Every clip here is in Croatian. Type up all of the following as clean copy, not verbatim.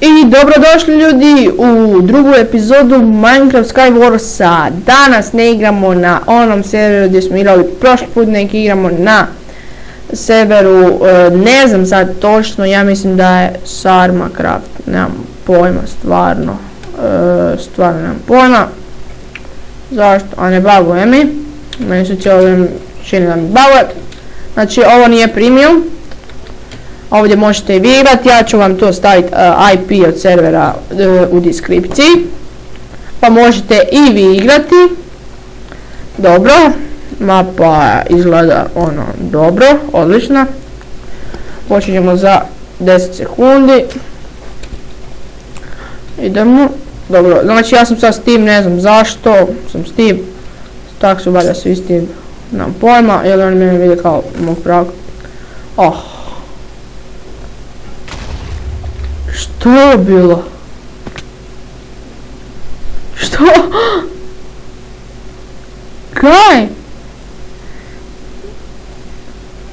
I dobrodošli ljudi u drugu epizodu Minecraft Skywarsa. Danas ne igramo na onom serveru gdje smo igrali prošli put, nek igramo na serveru, ne znam sad točno, ja mislim da je Sarmacraft, nemam pojma stvarno, nemam pojma. Zašto? A ne baguje mi, meni se cijelo vrijeme čini da mi baguje. Znači ovo nije premium. Ovdje možete i vi igrati, ja ću vam to staviti IP od servera u deskripciji. Pa možete i vi igrati. Dobro, mapa izgleda ono dobro, odlična. Počinjemo za 10 sekundi. Idemo. Dobro, znači ja sam sad s tim, ne znam zašto sam s tim. Tak su valjda svi s tim, nemam pojma, jer oni mene vide kao mog praga. Oh. Što je bilo? Što? Kaj?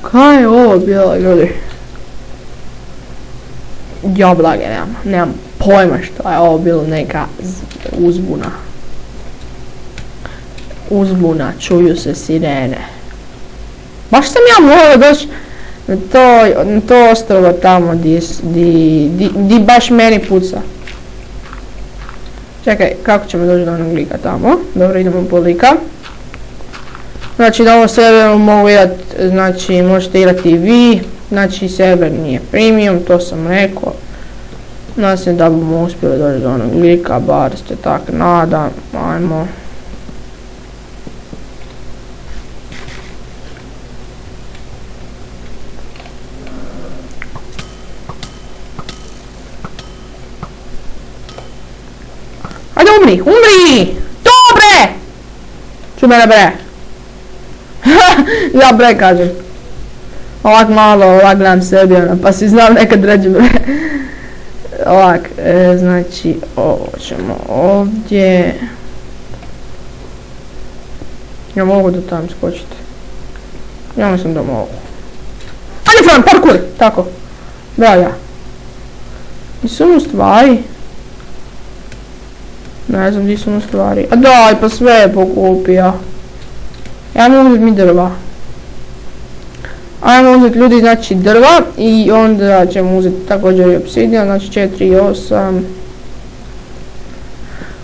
Kaj je ovo bilo, ljudi? Ja blage, nemam pojma što je ovo bilo, neka uzbuna. Uzbuna, čuju se sirene. Baš sam ja morao doći na to ostrovo tamo di baš meni puca. Čekaj, kako ćemo doći do onog lika tamo? Dobro, idemo po lika. Znači da ovo server mogu igrati, znači možete igrati i vi. Znači server nije premium, to sam rekao. Nadam se da bomo uspjeli doći do onog lika, bar se tak nadam. Ajmo. Ajde umri! Dobre! Ču mene bre! Ja bre kažem. Ovak malo, ovak gledam sebi, pa si znam nekad ređem bre. Ovak, znači ovo ćemo ovdje. Ja mogu da tam skočiti. Ja mislim da mogu. Ajde Fran, parkour! Tako. Da, ja. I su mu stvari. Ne znam gdje sam u stvari. A daj, pa sve je pokupio. Ja mogu uzeti mi drva. Ajmo uzeti ljudi, znači drva. I onda ćemo uzeti također i obsidian, znači 4 i 8.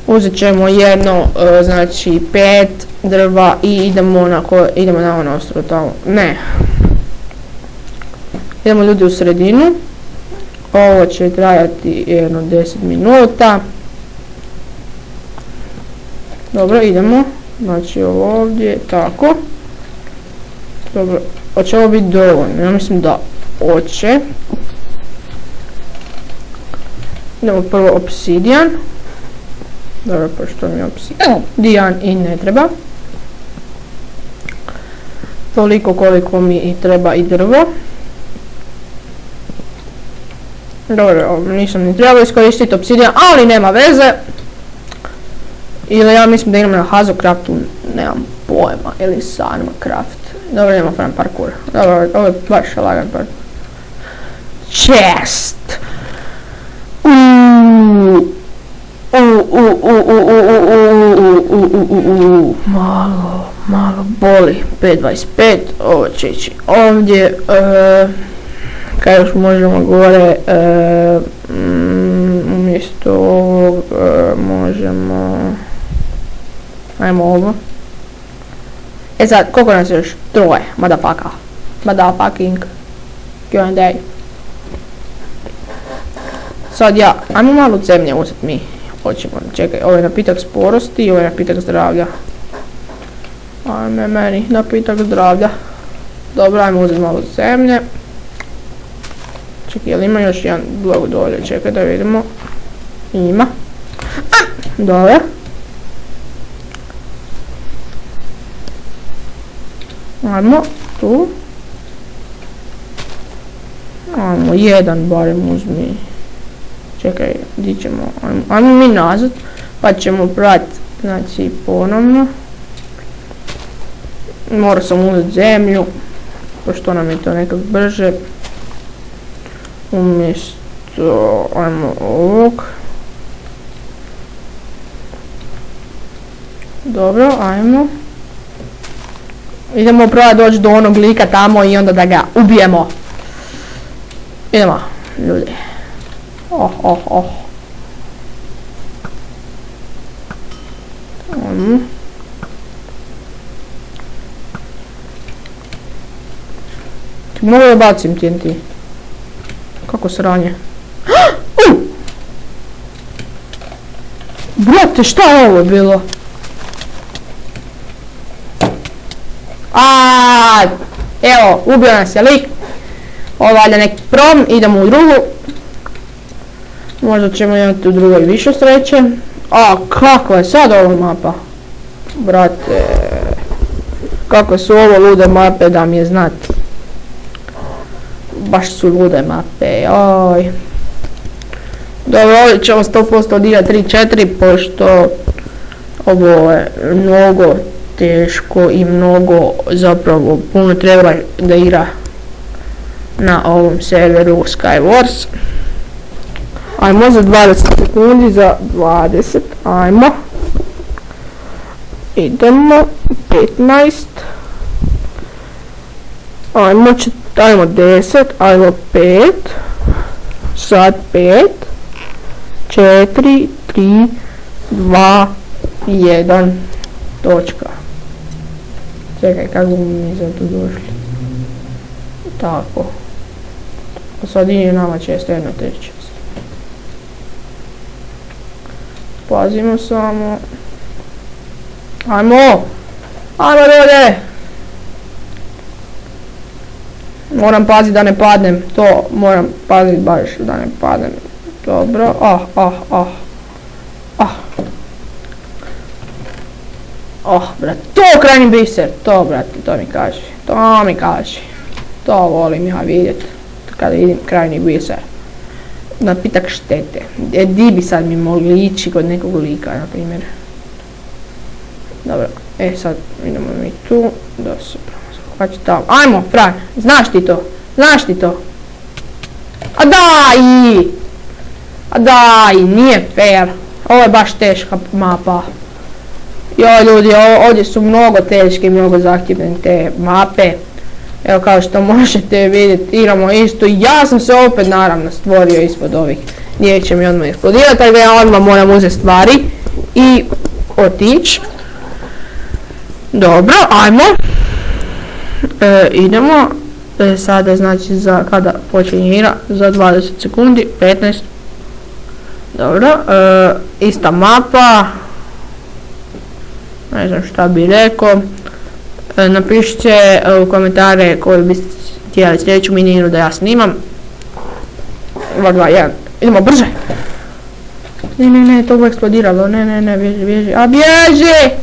Uzet ćemo jedno, znači 5 drva i idemo na ono ostrovo tamo. Ne. Idemo ljudi u sredinu. Ovo će trajati jedno 10 minuta. Dobro, idemo. Znači ovo ovdje, tako. Dobro, hoće ovo biti dovoljno? Ja mislim da hoće. Idemo prvo obsidian. Dobro, pošto mi je obsidian i ne treba. Toliko koliko mi i treba i drvo. Dobro, nisam ni trebao iskoristiti obsidian, ali nema veze. Ili ja mislim da idemo na Hazocraftu, nemam pojma, ili Sarmacraft. Dobro, idemo Fran parkour. Dobro, ovo je baš lagan parkour. Chest! Malo boli. 5.25, ovo će ići ovdje. Kaj još možemo gore, umjesto ovog možemo... Ajmo ovo. E sad, koliko nas je još? Troje, motherfucking Q&A. Sad ja, ajmo malo zemlje uzeti mi. Hoćemo, čekaj, ovo je napitak sporosti i ovo je napitak zdravlja. Ajme meni, napitak zdravlja. Dobro, ajmo uzeti malo zemlje. Čekaj, jel ima još jedan blok dolje, čekaj da vidimo. Ima. Dobro. Ajmo, tu. Ajmo, jedan barem uzmi. Čekaj, di ćemo, ajmo mi nazad, pa ćemo pratiti, znači, ponovno. Morao sam uzeti zemlju, pošto nam je to nekak brže. Umjesto ajmo ovog. Dobro, ajmo. Idemo probati doći do onog lika tamo i onda da ga ubijemo. Idemo, ljudi. Mogu da bacim TNT. Kako sranje. Brate, šta je ovo bilo? Evo, ubio nas je lik. Ovo valjda neki prom, idemo u drugu. Možda ćemo imati u drugoj više sreće. Kakva je sad ova mapa? Brate, kakve su ovo lude mape da mi je znati. Baš su lude mape, joj. Dobro, ovdje ćemo 100% odigrati 3-4, pošto ovo je mnogo teško i mnogo zapravo puno treba da igra na ovom serveru Skywars. Ajmo za 20 sekundi, za 20, ajmo. Idemo, 15. Ajmo 10, ajmo 5. Sad 5. 4, 3, 2, 1. Točka. Čekaj, kako mi za tu došli? Tako. Sad i nama često jedna treća. Pazimo samo. Ajmo! Ajmo dolje! Moram paziti da ne padnem. To moram paziti baš da ne padnem. Dobro. Brate, to krajnji biser. To, brate, to mi kaži. To mi kaži. To volim ja vidjeti. Kada vidim krajnji biser. Napitak štete. Di bi sad mi mogli ići kod nekog lika, na primjer. Dobro, sad idemo mi tu. Da se pravo tamo. Ajmo, Fran, znaš ti to? Znaš ti to? A daj, nije fair. Ovo je baš teška mapa. Joj ljudi, ovdje su mnogo teške i mnogo zahtjevne te mape. Evo kao što možete vidjeti, igramo isto. Ja sam se opet naravno stvorio ispod ovih. Nije će mi odmah eksplodirati, tako da ja odmah moram uzeti stvari i otići. Dobro, ajmo. Idemo. Sada znači za kada počinje igra, za 20 sekundi, 15. Dobro, ista mapa. Ne znam šta bi rekao. Napišite u komentare koji biste htjeli sljedeću mini igru da ja snimam. 2, 2, 1. Idemo brže. Ne, to je eksplodiralo. Ne, bježi. A bježi!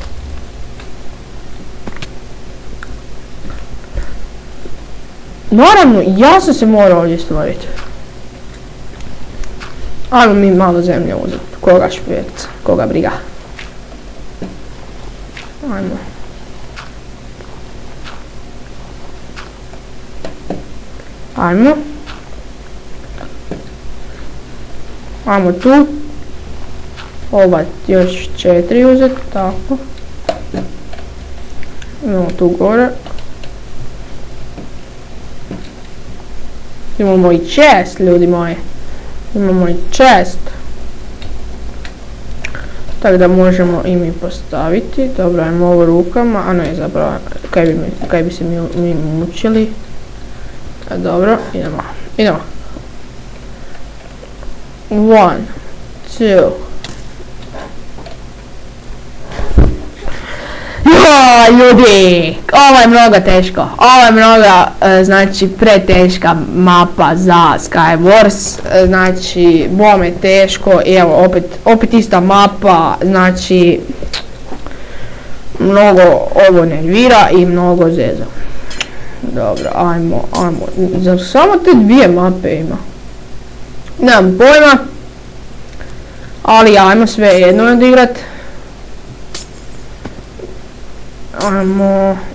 Naravno, ja sam se morao ovdje stvoriti. Ajmo mi malo zemlje uzeti. Koga špijec, koga briga. Ajmo. Ajmo tu. Ova još 4 uzeti, tako. Imamo tu gore. Imamo i chest, ljudi moji. Imamo i chest. Tako da možemo i mi postaviti. Dobro, ajmo ovo rukama. A ne, zapravo, kaj bi se mi mučili. Dobro, idemo. 1, 2. Ljudi, ovo je mnogo teško. Ovo je mnogo, znači, preteška mapa za Skywars. Znači, bome teško. I evo, opet ista mapa. Znači, mnogo ovo nervira i mnogo zeza. Dobro, ajmo. Zar samo te dvije mape ima? Nemam pojma. Ali ajmo sve jedno odigrat.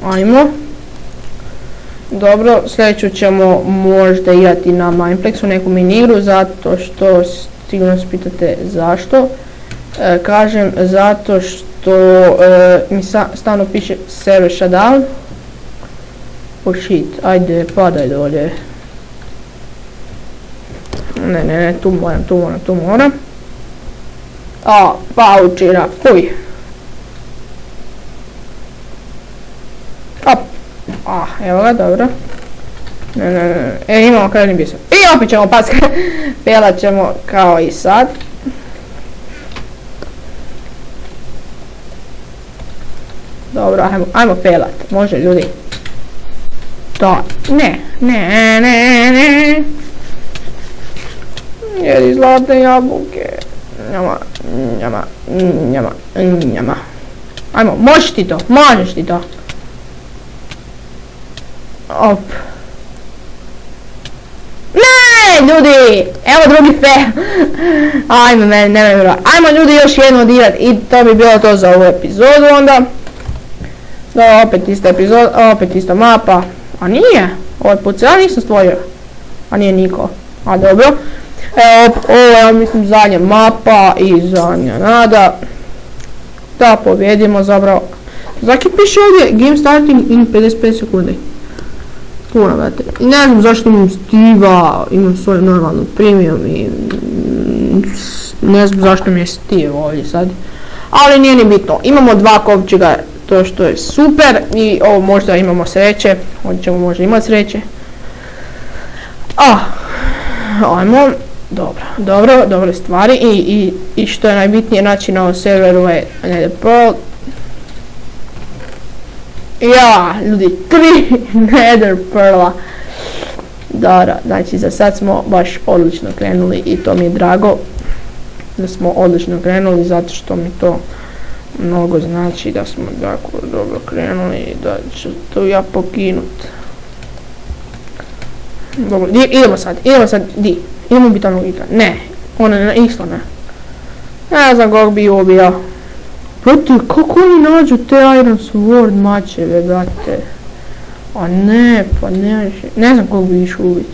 Ajmo. Dobro, sljedeću ćemo možda igrati na Mineplexu neku mini igru, zato što sigurno se pitate zašto. Kažem zato što mi stalno piše server shutdown. Oh shit, ajde, padaj dolje. Ne, tu moram. A, paučira, fuj. Op. Evo ga, dobro. Ne, imamo krajnji bisor. I opet ćemo paske. Pelat ćemo kao i sad. Dobro, ajmo pelat. Može, ljudi. Da, ne. Jedi zlatne jabuke. Njama. Ajmo, možeš ti to. Op. Ne, ljudi! Evo drugi fail. Ajme, ajmo ljudi još jedno odigrati i to bi bilo to za ovu epizodu onda. Da, opet ista epizoda, opet ista mapa. A nije, ovaj put se ja nisam stvorio. A nije niko. A dobro. Evo, ovo je, ja mislim, zadnja mapa i zadnja nada. Da pobjedimo zapravo. Zaki piše ovdje game starting in 55 sekundi. Puno, brate. I ne znam zašto imam Steve-a, imam svoju normalnu premium i ne znam zašto mi je Steve ovdje sad. Ali nije ni bitno. Imamo 2 kovčiga, to što je super i ovo možda imamo sreće. Ovdje ćemo možda imati sreće. Ajmo. Dobre stvari i što je najbitnije, znači na ovom serveru je Nether Pearl. Ja, ljudi, 3 Nether Pearla. Dobro, znači za sad smo baš odlično krenuli i to mi je drago da smo odlično krenuli zato što mi to mnogo znači da smo tako dobro krenuli i da ću to ja pokinut. Dobro, idemo sad, di? Idemo biti ono logika. Ne, isto ne. Ne znam kog bi ubio. Brate, kako oni nađu te Iron Sword mačeve, brate? A ne, pa ne znam kog bi išao ubiti.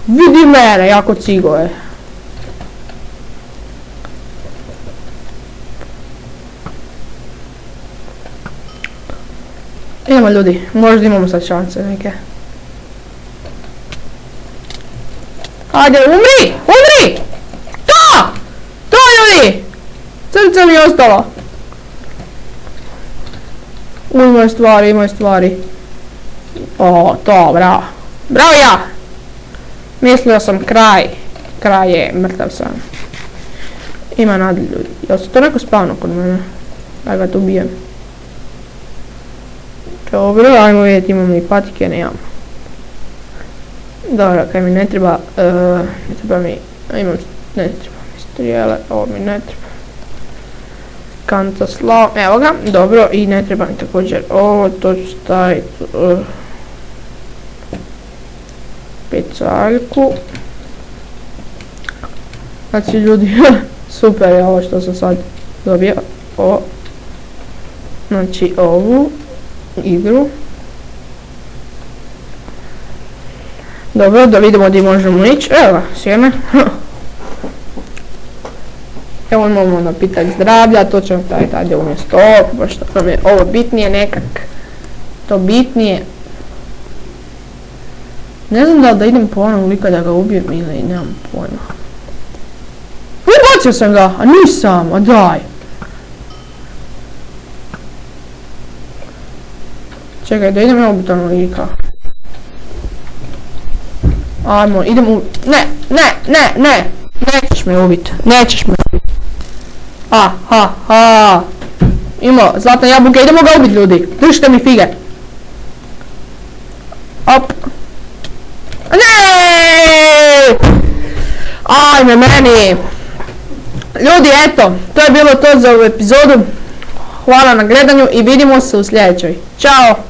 Vidi mene, jako cigo je. Idemo ljudi, možda imamo sad šanse neke. Ajde, umri! To ljudi! Srce mi je ostalo. Imoj stvari. O, to, bravo. Bravo ja! Mislio sam kraj je, mrtav sam. Ima nadi ljudi. Jel se to neko spavno kod mene? Da ga to ubijem. Dobro, ajmo vidjeti imamo i patike, ne imamo. Dobro, kaj mi ne treba mi strijele, ovo mi ne treba. Kanta slav, evo ga, dobro, i ne treba mi također ovo, to ću staviti pecaljku. Znači ljudi, super je ovo što sam sad dobio, znači ovu igru. Dobro, da vidimo gdje možemo ići. Evo ga, sjeme. Evo imamo napitak zdravlja, to ćemo staviti ajde umjesto ovog, pošto nam je ovo bitnije nekak. To bitnije. Ne znam da idem po onom lika da ga ubijem ili nemam pojma. Ubacio sam ga, a nisam, a daj. Čekaj, da idem ubiti onog lika. Ajmo, idem u... Ne! Nećeš me ubiti. Imao zlatne jabuke, idemo ga ubiti ljudi. Držite mi fige. Op. Ne! Ajme meni. Ljudi, eto, to je bilo to za ovu epizodu. Hvala na gledanju i vidimo se u sljedećoj. Ćao!